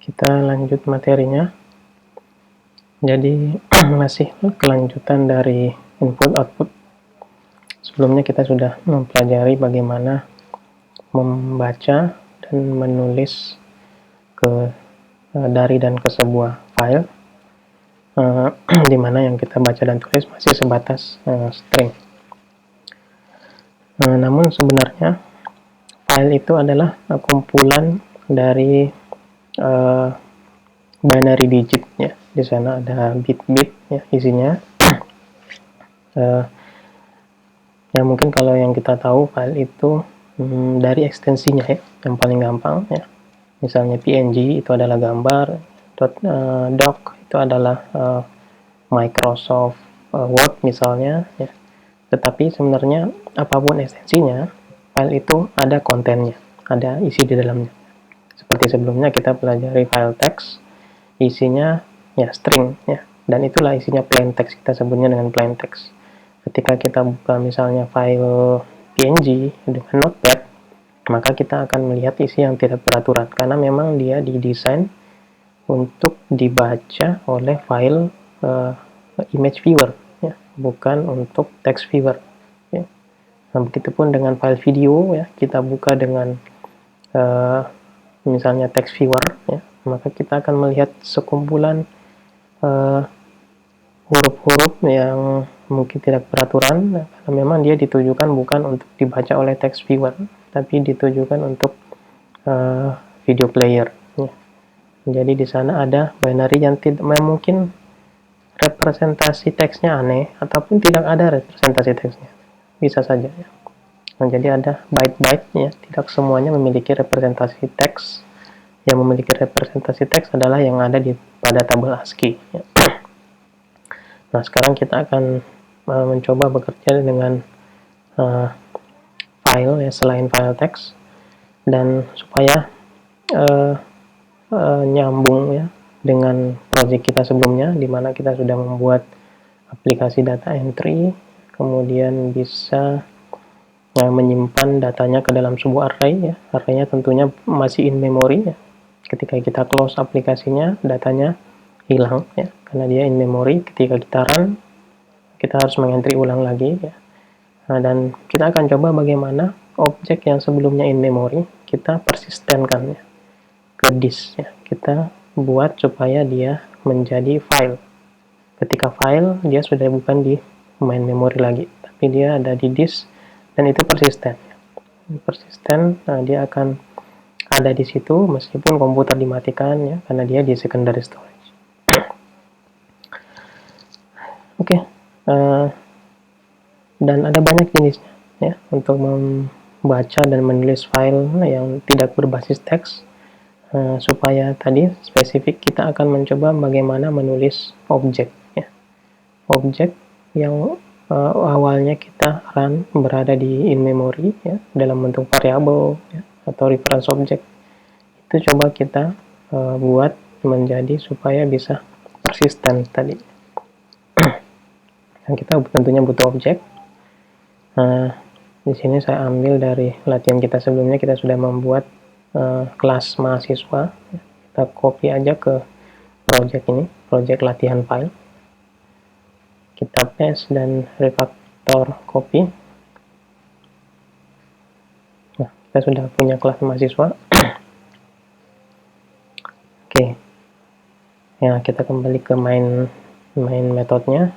Kita lanjut materinya. Jadi masih kelanjutan dari input output. Sebelumnya kita sudah mempelajari bagaimana membaca dan menulis dari dan ke sebuah file, di mana yang kita baca dan tulis masih sebatas string. Namun sebenarnya file itu adalah kumpulan dari binary digit ya. Di sana ada bit-bit ya isinya. Ya mungkin kalau yang kita tahu file itu dari ekstensinya ya, yang paling gampang ya. Misalnya PNG itu adalah gambar, doc itu adalah Microsoft Word misalnya ya. Tetapi sebenarnya apapun ekstensinya, file itu ada kontennya, ada isi di dalamnya. Seperti sebelumnya kita pelajari file text, isinya ya string ya, dan itulah isinya plain text, kita sebutnya dengan plain text. Ketika kita buka misalnya file PNG dengan Notepad, maka kita akan melihat isi yang tidak beraturan karena memang dia didesain untuk dibaca oleh file image viewer ya, bukan untuk text viewer ya. Nah, begitupun dengan file video ya, kita buka dengan misalnya text viewer ya, maka kita akan melihat sekumpulan huruf-huruf yang mungkin tidak beraturan, karena memang dia ditujukan bukan untuk dibaca oleh text viewer, tapi ditujukan untuk video player ya. Jadi di sana ada binary yang tidak mungkin representasi teksnya aneh ataupun tidak ada representasi teksnya, bisa saja ya. Nah, jadi ada byte-byte ya, tidak semuanya memiliki representasi teks. Yang memiliki representasi teks adalah yang ada pada tabel ASCII ya. Nah, sekarang kita akan mencoba bekerja dengan file ya, selain file teks, dan supaya nyambung ya dengan project kita sebelumnya, di mana kita sudah membuat aplikasi data entry, kemudian bisa menyimpan datanya ke dalam sebuah array ya. Arraynya tentunya masih in memory ya. Ketika kita close aplikasinya, datanya hilang ya, karena dia in memory. Ketika kita run, kita harus mengentry ulang lagi ya. Nah, dan kita akan coba bagaimana objek yang sebelumnya in memory kita persistenkan ya ke disk ya. Kita buat supaya dia menjadi file. Ketika file, dia sudah bukan di main memory lagi, tapi dia ada di disk, dan itu persisten. Persisten, nah dia akan ada di situ meskipun komputer dimatikan ya, karena dia di secondary storage. Oke. Dan ada banyak jenisnya ya untuk membaca dan menulis file yang tidak berbasis teks. Supaya tadi spesifik, kita akan mencoba bagaimana menulis objek ya. Objek yang awalnya kita run berada di in memory ya, dalam bentuk variabel ya, atau reference object, itu coba kita buat menjadi supaya bisa persisten tadi. Yang kita tentunya butuh objek. Di sini saya ambil dari latihan kita sebelumnya, kita sudah membuat kelas mahasiswa. Kita copy aja ke project ini, project latihan file. Kita paste dan refactor copy. Nah, kita sudah punya kelas mahasiswa. Oke. Ya, kita kembali ke main metodenya.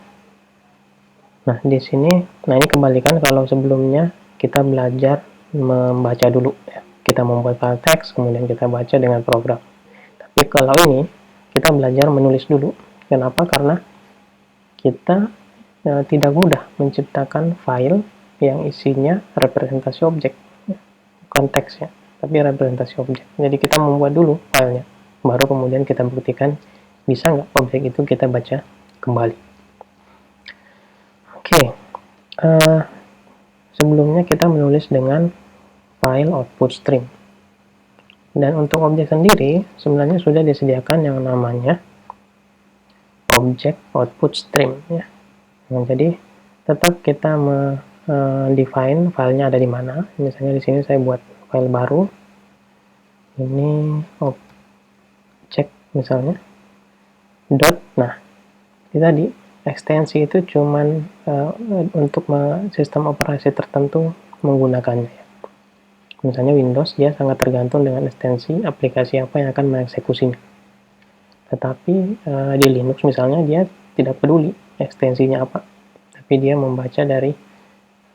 Nah, di sini, ini kebalikan kalau sebelumnya kita belajar membaca dulu ya. Kita membuat file teks, kemudian kita baca dengan program. Tapi kalau ini, kita belajar menulis dulu. Kenapa? Karena kita tidak mudah menciptakan file yang isinya representasi objek, bukan teks ya, tapi representasi objek. Jadi kita membuat dulu filenya, baru kemudian kita buktikan bisa nggak objek itu kita baca kembali. Oke. Sebelumnya kita menulis dengan file output stream. Dan untuk objek sendiri sebenarnya sudah disediakan yang namanya objek output stream ya. Nah, jadi tetap kita define filenya ada di mana. Misalnya di sini saya buat file baru. Ini objek misalnya dot. Nah, kita di ekstensi itu cuman untuk sistem operasi tertentu menggunakannya. Misalnya Windows, dia sangat tergantung dengan ekstensi aplikasi apa yang akan mengeksekusinya. Tetapi di Linux misalnya, dia tidak peduli ekstensinya apa, tapi dia membaca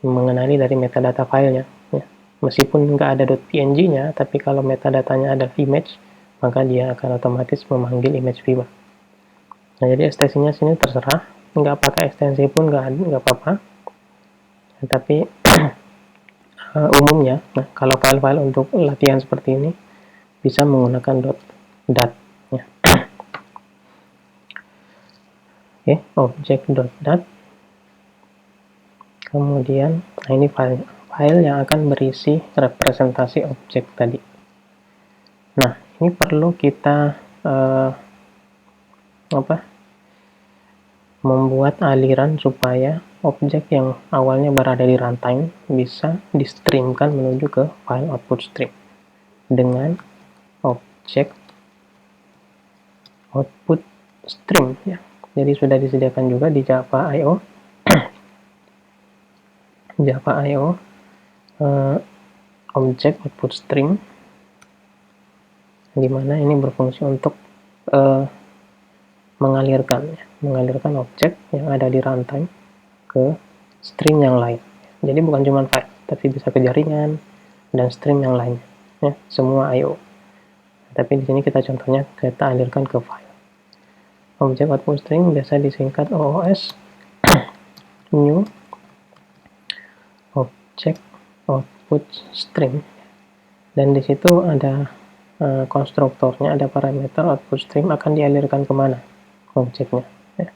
mengenali dari metadata filenya. Ya. Meskipun nggak ada .png-nya, tapi kalau metadatanya adalah image, maka dia akan otomatis memanggil image viewer. Nah, jadi ekstensinya sini terserah, nggak pakai ekstensi pun nggak apa-apa. Tapi umumnya, nah, kalau file-file untuk latihan seperti ini bisa menggunakan .dat. Ya. Oke, object.dat. Kemudian, nah ini file yang akan berisi representasi objek tadi. Nah, ini perlu kita membuat aliran supaya objek yang awalnya berada di runtime bisa di-streamkan menuju ke file output stream dengan objek output stream. Ya. Jadi sudah disediakan juga di Java I/O. Java I/O object output stream, dimana ini berfungsi untuk mengalirkan objek yang ada di runtime ke stream yang lain. Jadi bukan cuma file, tapi bisa ke jaringan dan stream yang lainnya. Ya, semua I/O. Tapi di sini kita contohnya kita alirkan ke file. Objek output stream biasa disingkat OOS. New object output stream. Dan di situ ada konstruktornya, ada parameter output stream akan dialirkan kemana objeknya. Ya.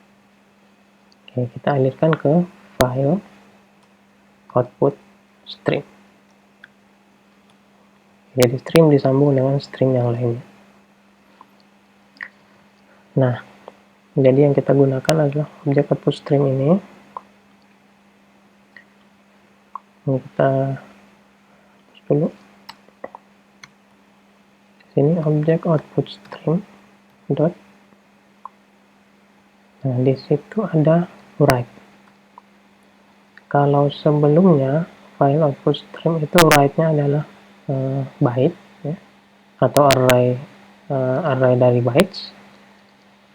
Oke, kita alirkan ke file output stream. Jadi stream disambung dengan stream yang lainnya. Nah, jadi yang kita gunakan adalah objek output stream ini. Ini kita hapus dulu. Sini objek output stream dot. Nah, di situ ada write. Kalau sebelumnya file output stream itu write-nya adalah byte, ya, atau array dari bytes.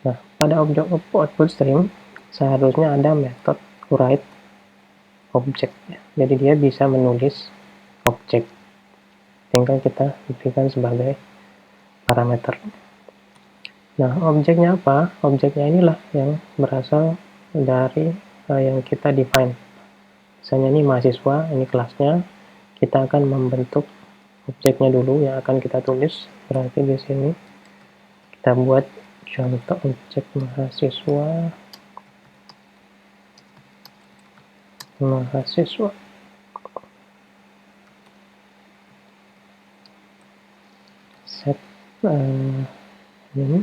Nah, pada objek output stream seharusnya ada metode write objek, ya. Jadi dia bisa menulis objek, tinggal kita berikan sebagai parameter. Nah, objeknya apa? Objeknya inilah yang berasal dari yang kita define. Misalnya ini mahasiswa, ini kelasnya, kita akan membentuk objeknya dulu yang akan kita tulis. Berarti di sini kita buat contoh objek mahasiswa. Set ini.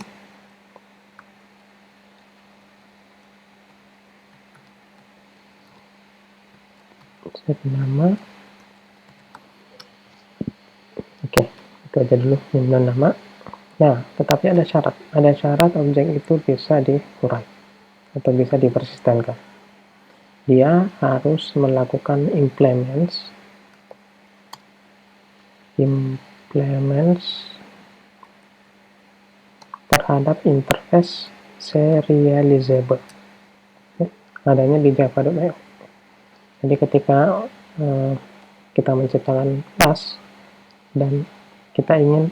Set nama. Oke, itu aja dulu nama. Nah, tetapi ada syarat. Ada syarat objek itu bisa di-write atau bisa dipersistenkan. Dia harus melakukan implements terhadap interface serializable. Adanya di java.io. Jadi ketika kita menciptakan kelas dan kita ingin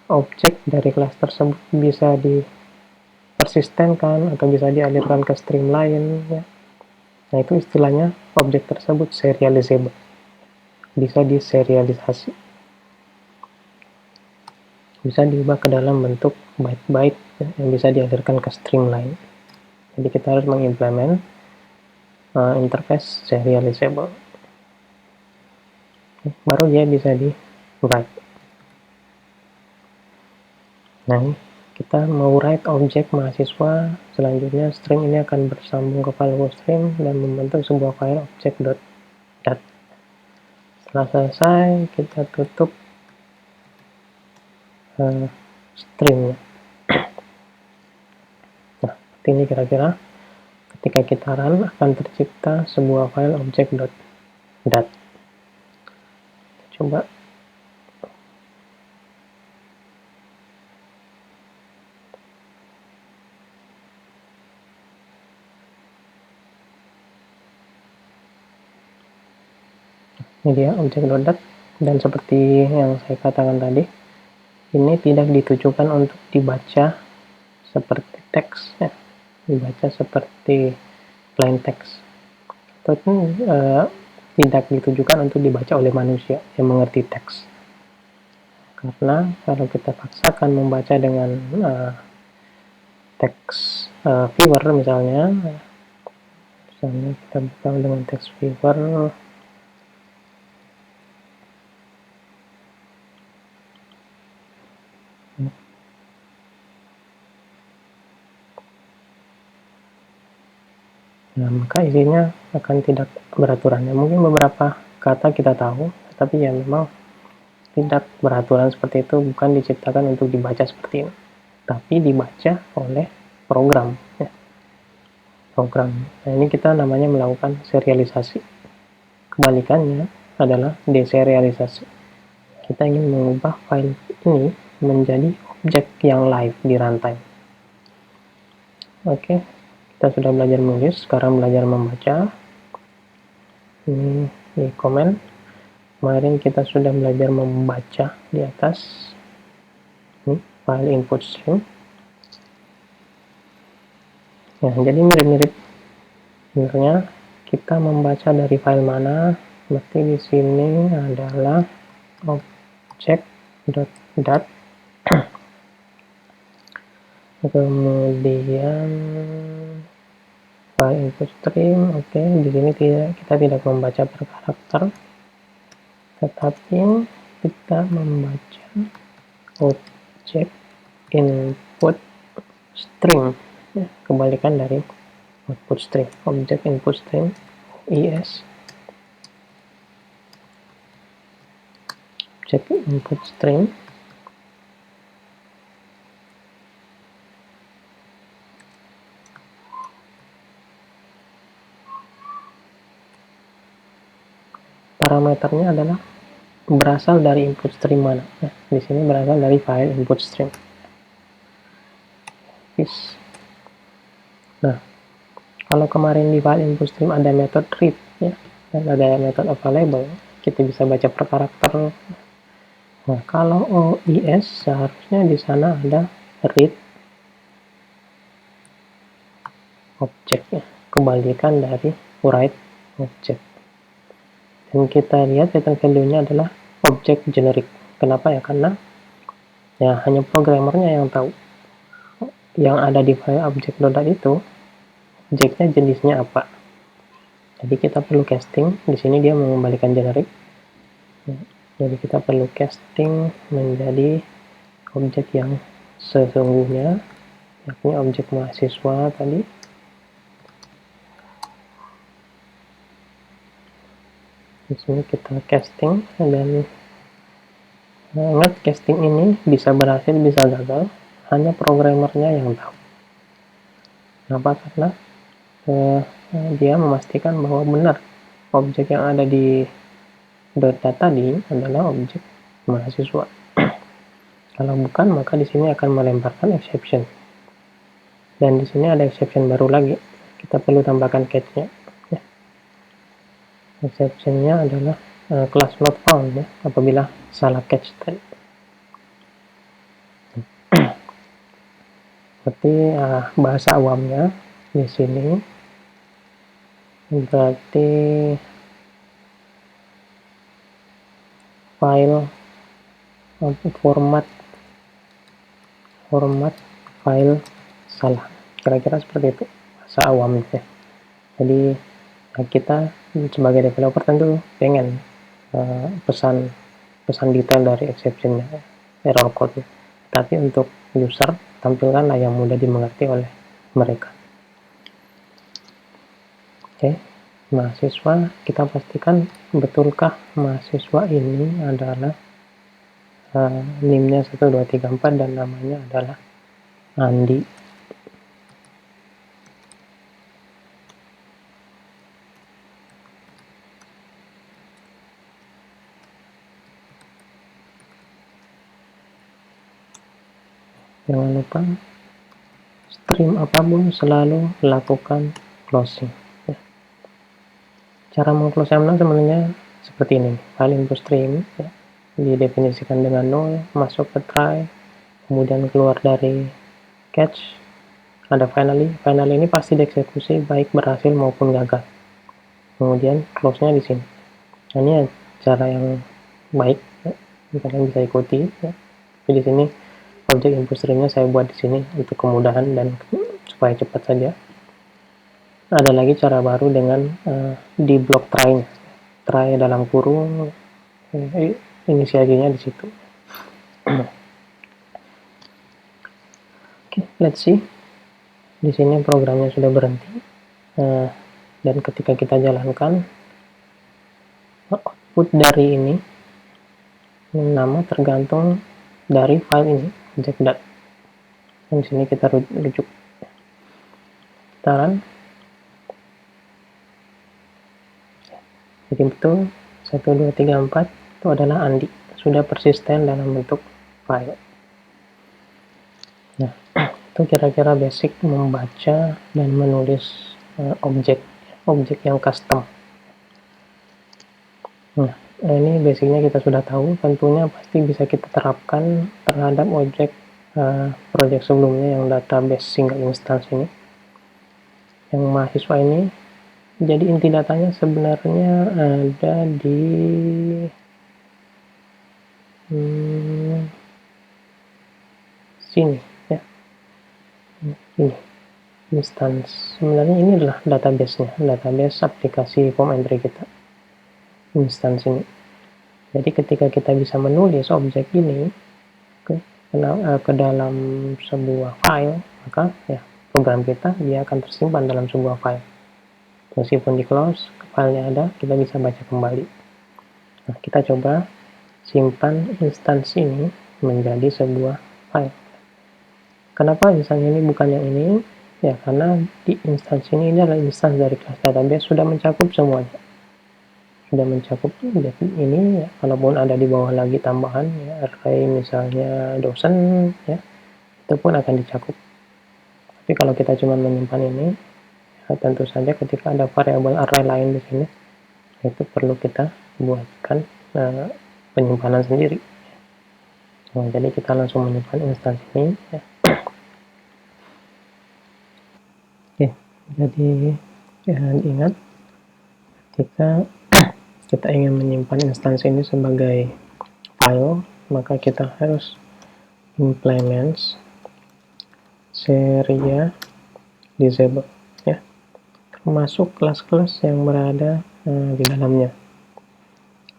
objek dari kelas tersebut bisa dipersistenkan atau bisa dialirkan ke stream lain, ya. Nah, itu istilahnya objek tersebut serializable, bisa diserialisasi, bisa diubah ke dalam bentuk byte-byte, ya, yang bisa dialirkan ke stream lain. Jadi kita harus mengimplement interface serializable, baru dia bisa di-write. Nah, kita mau write objek mahasiswa, selanjutnya string ini akan bersambung ke file stream dan membentuk sebuah file objek.dat. Setelah selesai, kita tutup stringnya. Seperti ini kira-kira. Ketika kita run akan tercipta sebuah file object.dat. Coba. Ini dia object.dat, dan seperti yang saya katakan tadi, ini tidak ditujukan untuk dibaca seperti teks, ya. Dibaca seperti plain text. Itu tidak ditujukan untuk dibaca oleh manusia yang mengerti teks. Karena kalau kita paksakan membaca dengan teks viewer misalnya kita buka dengan teks viewer. Nah, maka isinya akan tidak beraturan. Ya, mungkin beberapa kata kita tahu, tapi ya memang tidak beraturan seperti itu, bukan diciptakan untuk dibaca seperti ini, tapi dibaca oleh program. Ya. Program. Nah, ini kita namanya melakukan serialisasi. Kebalikannya adalah deserialisasi. Kita ingin mengubah file ini menjadi objek yang live di runtime. Oke. Kita sudah belajar menulis, sekarang belajar membaca. Ini di komen. Kemarin kita sudah belajar membaca di atas. Ini file input string. Nah, jadi mirip-mirip. Sebenarnya kita membaca dari file mana? Berarti di sini adalah object.dat. Kemudian file input stream. Oke, di sini kita tidak membaca per karakter, tetapi kita membaca object input string, ya, kebalikan dari output string. Object input string is object input string parameternya adalah berasal dari input stream mana. Nah, di sini berasal dari file input stream. Nah, kalau kemarin di file input stream ada method read, ya, dan ada method available, kita bisa baca per karakter. Nah, kalau OIS seharusnya di sana ada read object, ya, kebalikan dari write object. Dan kita lihat return value-nya adalah object generic. Kenapa ya? Karena ya hanya programmernya yang tahu yang ada di file object.dat itu objeknya jenisnya apa. Jadi kita perlu casting. Di sini dia mengembalikan generic. Jadi kita perlu casting menjadi objek yang sesungguhnya, yakni objek mahasiswa tadi. Di sini kita casting, dan ingat casting ini bisa berhasil bisa gagal, hanya programmernya yang tahu. Kenapa? Karena dia memastikan bahwa benar objek yang ada di .dat tadi adalah objek mahasiswa. Kalau bukan, maka di sini akan melemparkan exception. Dan di sini ada exception baru lagi. Kita perlu tambahkan catch-nya. Ya. Exception-nya adalah class not found, ya, apabila salah catch tadi. Berarti bahasa awamnya di sini berarti file format file salah, kira-kira seperti itu bahasa awamnya. Jadi kita sebagai developer tentu pengen pesan detail dari exception-nya, error code, tapi untuk user tampilkanlah yang mudah dimengerti oleh mereka. Oke, mahasiswa, kita pastikan betulkah mahasiswa ini adalah NIM-nya 1234 dan namanya adalah Andi. Jangan lupa stream apapun selalu lakukan closing. Ya. Cara meng-close M6 sebenarnya seperti ini. File input stream ya, didefinisikan dengan null, masuk ke try, kemudian keluar dari catch, ada finally. Finally ini pasti dieksekusi baik berhasil maupun gagal. Kemudian close-nya di sini. Nah, ini cara yang baik, ya. Kalian bisa ikuti. Ya. Tapi di sini objek input streamnya saya buat di sini untuk kemudahan dan supaya cepat saja. Ada lagi cara baru dengan di blok try-nya. Try dalam kurung, inisiasinya di situ. Oke, let's see. Di sini programnya sudah berhenti. Dan ketika kita jalankan, output dari ini nama tergantung dari file ini, objek.dat. Dan di sini kita rujuk putaran. Jadi betul 1, 2, 3, 4 itu adalah Andi, sudah persisten dalam bentuk file. Nah, itu kira-kira basic membaca dan menulis objek yang custom. Nah, ini basicnya kita sudah tahu, tentunya pasti bisa kita terapkan terhadap objek project sebelumnya yang database single instance ini. Yang mahasiswa ini, jadi inti datanya sebenarnya ada di sini ya, ini instance. Sebenarnya ini adalah database aplikasi form entry kita, instance ini. Jadi ketika kita bisa menulis objek ini ke dalam sebuah file, maka ya program kita dia akan tersimpan dalam sebuah file. Meskipun di close, filenya ada, kita bisa baca kembali. Nah, kita coba simpan instansi ini menjadi sebuah file. Kenapa misalnya ini bukan yang ini? Ya, karena di instansi ini adalah instansi dari kelas database, sudah mencakup semuanya. Sudah mencakup ini ya, kalaupun ada di bawah lagi tambahan ya, array misalnya dosen ya, itu pun akan dicakup. Tapi kalau kita cuma menyimpan ini, ya, tentu saja ketika ada variabel array lain di sini, itu perlu kita buatkan penyimpanan sendiri. Nah, jadi kita langsung menyimpan instansi ini ya. Oke, jadi ya, ingat ketika kita ingin menyimpan instansi ini sebagai file, maka kita harus implement seria disable ya, termasuk kelas-kelas yang berada di dalamnya.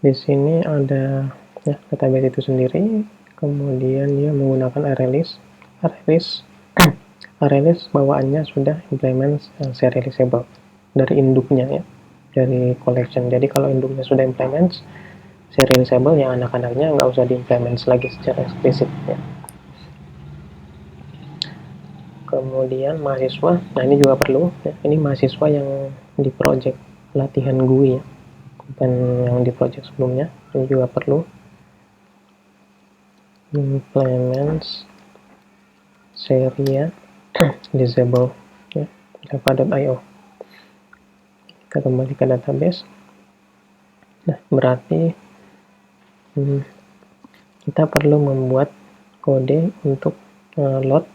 Di sini ada ya, database itu sendiri, kemudian dia menggunakan ArrayList. ArrayList bawaannya sudah implement serializable dari induknya ya, dari collection. Jadi kalau induknya sudah implement serializable, yang anak-anaknya nggak usah diimplement lagi secara eksplisit ya. Kemudian mahasiswa, nah ini juga perlu ya. Ini mahasiswa yang di project latihan GUI ya, bukan yang di project sebelumnya. Ini juga perlu implement seria disable ya, java.io. Kita kembali ke database. Nah, berarti kita perlu membuat kode untuk load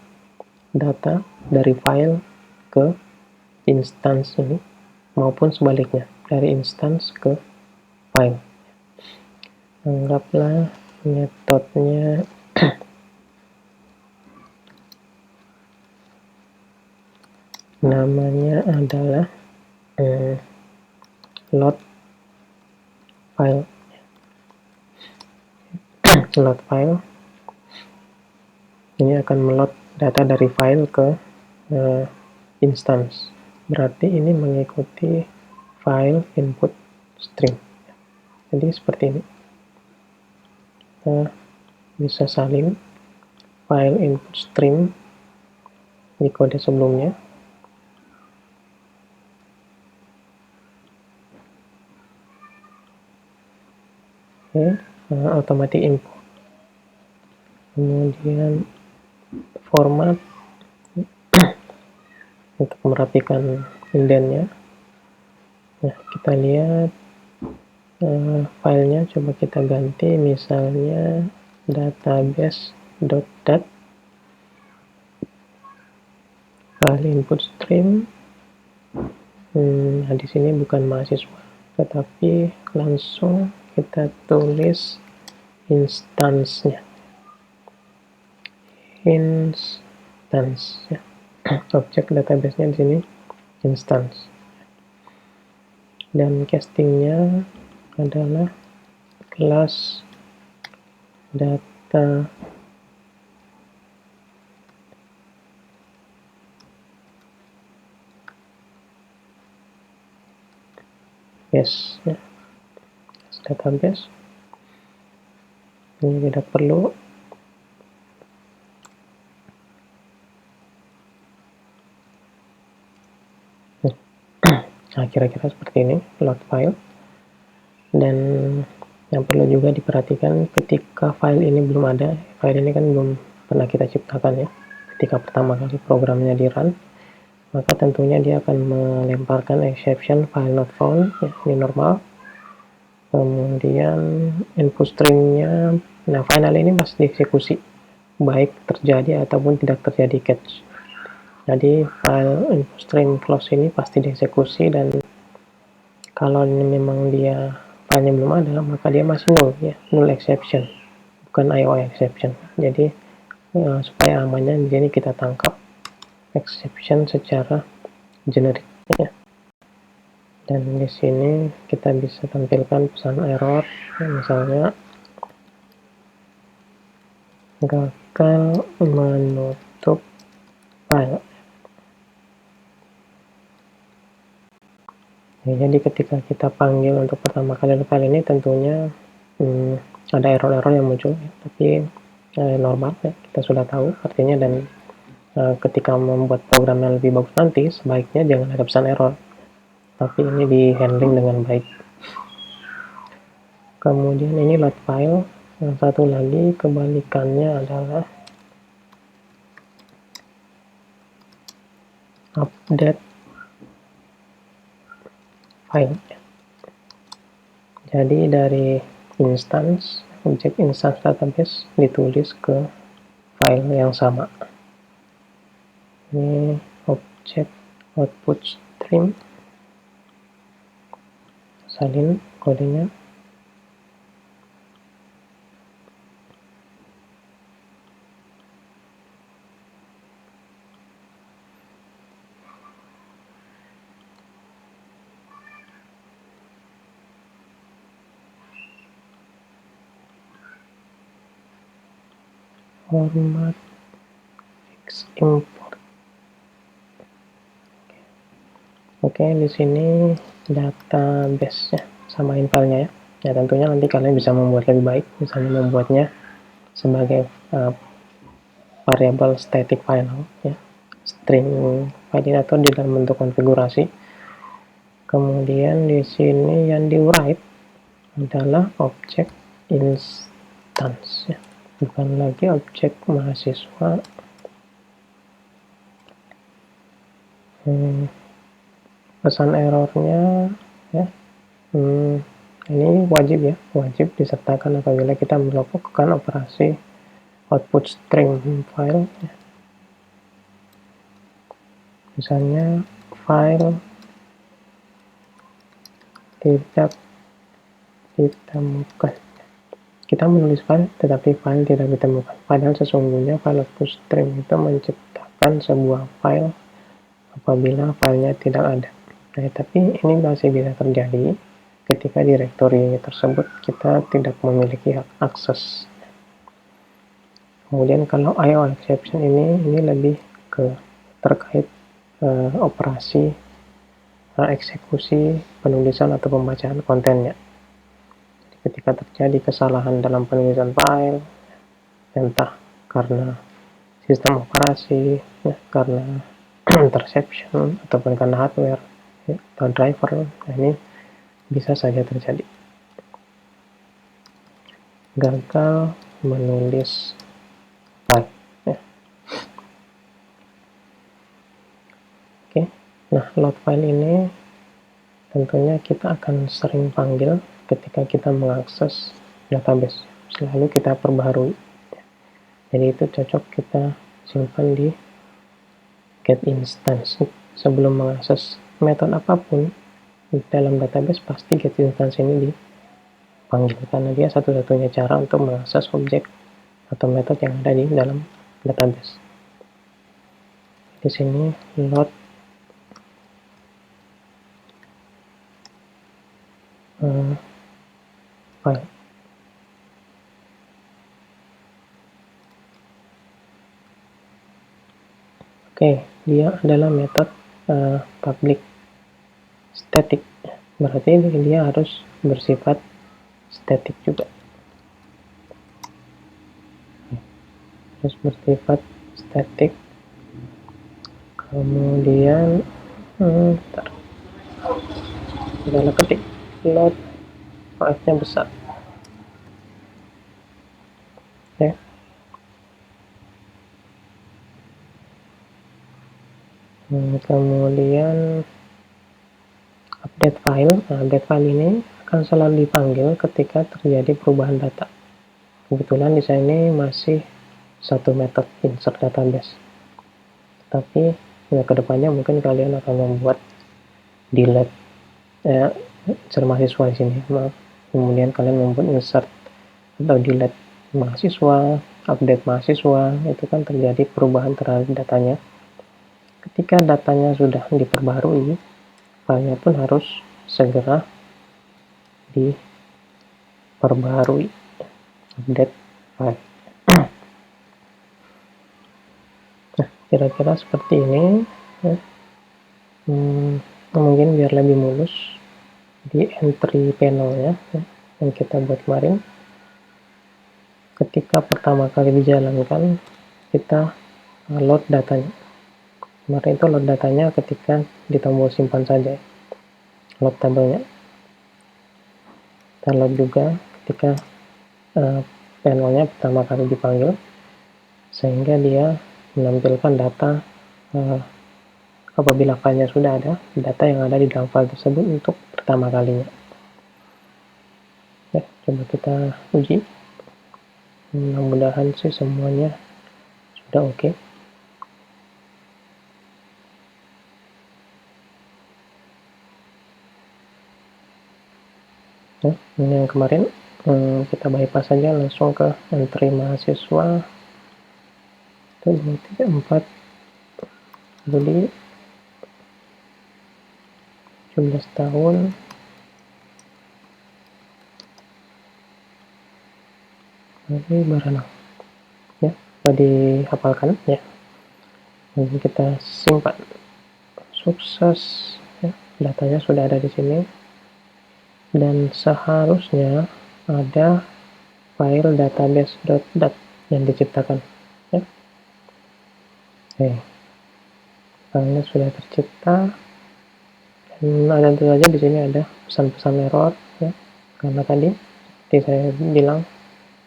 data dari file ke instance ini, maupun sebaliknya dari instance ke file. Anggaplah metodenya namanya adalah load file. Load file ini akan meload data dari file ke instance. Berarti ini mengikuti file input stream. Jadi seperti ini. Kita bisa salin file input stream di kode sebelumnya. Oke, automatic import. Kemudian format untuk merapikan indennya. Nah, kita lihat filenya, coba kita ganti misalnya database.dat, file input stream. Nah, di sini bukan mahasiswa, tetapi langsung kita tulis instance-nya. Ya. Objek database-nya di sini instance. Dan castingnya adalah kelas data base, ya. Database ini tidak perlu. Nah, kira-kira seperti ini load file. Dan yang perlu juga diperhatikan, ketika file ini belum ada, file ini kan belum pernah kita ciptakan ya, ketika pertama kali programnya di run, maka tentunya dia akan melemparkan exception file not found, ya, ini normal. Kemudian input stringnya, nah final ini masih dieksekusi baik terjadi ataupun tidak terjadi catch. Jadi file input string close ini pasti dieksekusi, dan kalau ini memang dia filenya belum ada, maka dia masih null ya, null exception, bukan IO exception. Jadi supaya amannya di sini kita tangkap exception secara generik ya. Dan di sini kita bisa tampilkan pesan error, ya, misalnya gagal menutup file. Ya, jadi ketika kita panggil untuk pertama kali file ini, tentunya ada error-error yang muncul, ya, tapi normal ya, kita sudah tahu artinya. Dan ketika membuat program yang lebih bagus nanti, sebaiknya jangan ada pesan error, tapi ini di handling dengan baik. Kemudian ini load file. Yang satu lagi kebalikannya adalah update file. Jadi dari instance, objek instance database ditulis ke file yang sama. Ini objek output stream, salin kodenya. Format import. Oke, di sini database ya, samain filenya ya. Ya tentunya nanti kalian bisa membuat lebih baik, misalnya membuatnya sebagai variable static file ya, string file atau di dalam bentuk konfigurasi. Kemudian di sini yang di write adalah objek instance ya, bukan lagi objek mahasiswa. Pesan errornya ya, ini wajib ya, wajib disertakan apabila kita melakukan operasi output string file ya. Misalnya file tidak ditemukan, kita menulis file tetapi file tidak ditemukan, padahal sesungguhnya file output string itu menciptakan sebuah file apabila filenya tidak ada. Nah, tapi ini masih bisa terjadi ketika direktori tersebut kita tidak memiliki hak akses. Kemudian kalau IO exception ini lebih ke terkait operasi eksekusi penulisan atau pembacaan kontennya. Ketika terjadi kesalahan dalam penulisan file, entah karena sistem operasi, ya, karena interception, ataupun karena hardware ya, atau driver, nah ini bisa saja terjadi. Gagal menulis file ya. Nah, load file ini tentunya kita akan sering panggil ketika kita mengakses database, selalu kita perbaharui. Jadi itu cocok kita simpan di get instance. Sebelum mengakses metode apapun di dalam database, pasti get instance ini dipanggil, karena dia satu-satunya cara untuk mengakses objek atau metode yang ada di dalam database. Di sini load file. Oke, dia adalah metode public static, berarti dia harus bersifat static juga, harus bersifat static. Kemudian adalah ketik load file-nya besar. Oke. Kemudian update file. Nah, update file ini akan selalu dipanggil ketika terjadi perubahan data. Kebetulan di sini masih satu metode insert database, tapi ya kedepannya mungkin kalian akan membuat delete mahasiswa di sini. Kemudian kalian membuat insert atau delete mahasiswa, update mahasiswa, itu kan terjadi perubahan terhadap datanya. Ketika datanya sudah diperbarui, filenya pun harus segera diperbarui, update file. Nah, kira-kira seperti ini ya. Mungkin biar lebih mulus di entry panel ya, yang kita buat kemarin. Ketika pertama kali dijalankan, kita load datanya. Kemarin itu load datanya ketika di tombol simpan saja, load tabelnya. Kita load juga ketika panelnya pertama kali dipanggil, sehingga dia menampilkan data apabila filenya sudah ada, data yang ada di dalam file tersebut untuk pertama kalinya. Ya, coba kita uji. Mudah-mudahan sih semuanya sudah oke. Nah, ini yang kemarin kita bypass saja langsung ke entry mahasiswa. Itu 234 Juli 17 tahun. Ini berenang ya, sudah dihafalkan ya. Nanti kita simpan. Sukses ya, datanya sudah ada di sini, dan seharusnya ada file database.dat yang diciptakan ya. Oke, filenya sudah tercipta, dan tentu saja di sini ada pesan-pesan error ya, karena tadi seperti saya bilang,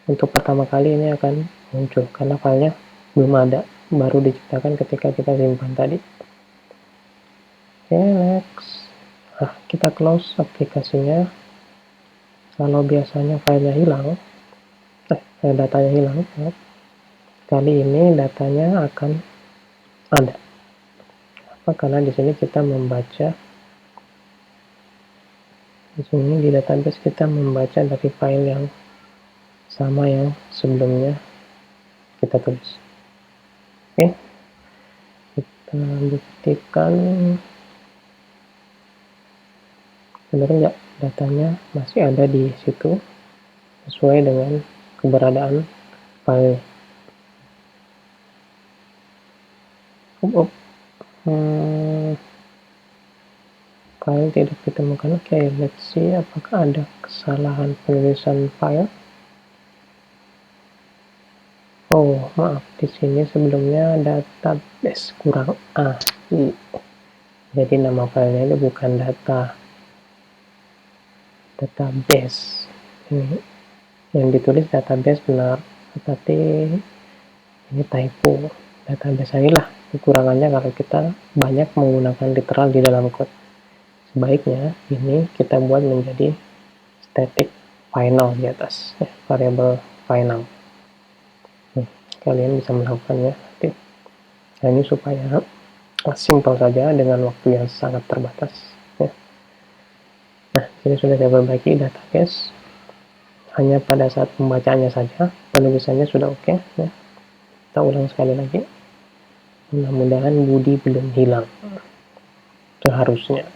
untuk pertama kali ini akan muncul karena filenya belum ada, baru diciptakan ketika kita simpan tadi. Oke, next. Nah, kita close aplikasinya. Kalau biasanya filenya hilang, datanya hilang ya, kali ini datanya akan ada. Apa? Karena di sini kita membaca, di sini di database kita membaca dari file yang sama yang sebelumnya kita tulis. Oke, kita buktikan benar nggak datanya masih ada di situ sesuai dengan keberadaan file. File tidak ditemukan. Oke, let's see apakah ada kesalahan penulisan file. Oh, maaf, di sini sebelumnya database kurang A. Jadi nama filenya itu bukan database. Ini yang ditulis database benar, tetapi ini typo. Database inilah kekurangannya kalau kita banyak menggunakan literal di dalam code. Sebaiknya ini kita buat menjadi static final di atas, ya, variable final. Kalian bisa melakukannya nanti. Nah, ini supaya simple saja dengan waktu yang sangat terbatas, ya. Nah, ini sudah saya perbaiki database. Hanya pada saat pembacaannya saja, penulisannya sudah oke, ya. Kita ulang sekali lagi. Mudah-mudahan Budi belum hilang. Seharusnya.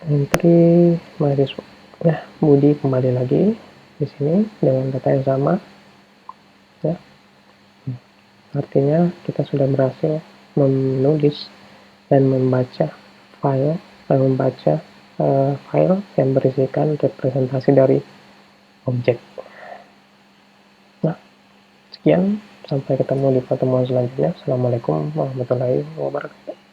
Entry mahasiswa. Nah, Budi kembali lagi di sini dengan data yang sama, ya. Artinya kita sudah berhasil menulis dan membaca file yang berisikan representasi dari objek. Nah, sekian, sampai ketemu di pertemuan selanjutnya. Assalamualaikum warahmatullahi wabarakatuh.